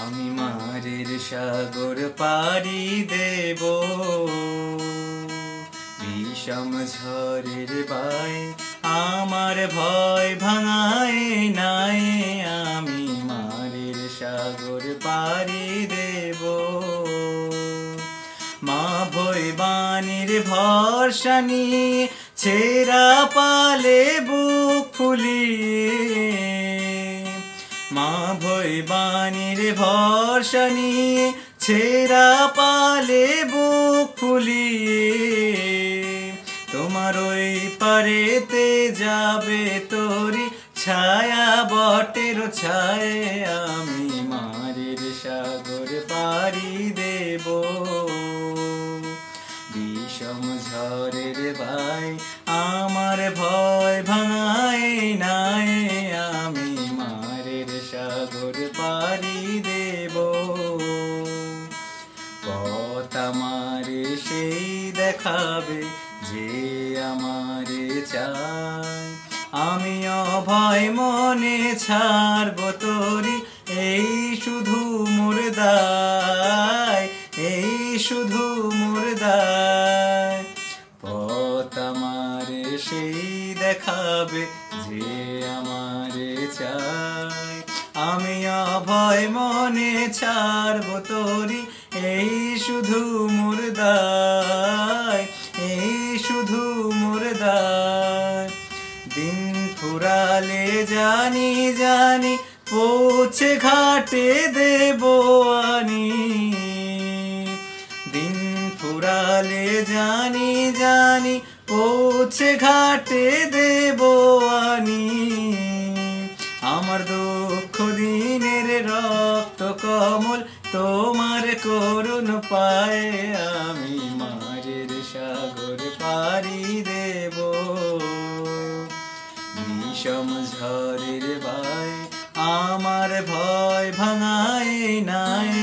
আমি মারের সাগর পাড়ি দেব, বিষম ঝড়ের বাই আমার ভয় ভাঙায় নাই। আমি মারের সাগর পাড়ি দেব, মা ভৈবানীর ভরসা নিয়ে ছেঁড়া পালে বুক ফুলিয়ে, মা ভৈবানীর ভরসা নিয়ে ছেঁড়া পালে বুক ফুলিয়ে, তোমার ওই পারেতে যাবে তোরি ছায়া বটের ছায়। আমি মারের সাগর পাড়ি দেব, বিষম ঝড়ের ভাই আমার ভয় ভাঙায় নাই। আমি মারের সাগর পাড়ি দেব, পথ আমারে সেই দেখাবে যে আমারে চায়। আমি অভয় মনে ছাড়ব তোরি এই শুধু মোর দায়, এই শুধু মোর দায়। পথ আমারে সেই দেখাবে যে আমারে চায়। আমি অভয় মনে ছাড়ব তোরি এই শুধু মোর দায়, এই শুধু মোর দায়। দিন ফুরালে জানি জানি পৌঁছে ঘাটে দেব আনি, দিন ফুরালে জানি জানি পৌঁছে ঘাটে দেব আনি। আমার দুঃখ দিনের রক্ত কমল তোমার করুণ পায়ে। আমি মারের সাগর পাড়ি দেব, বিষম ঝড়ের ভাই আমার ভয় ভাঙায় নাই।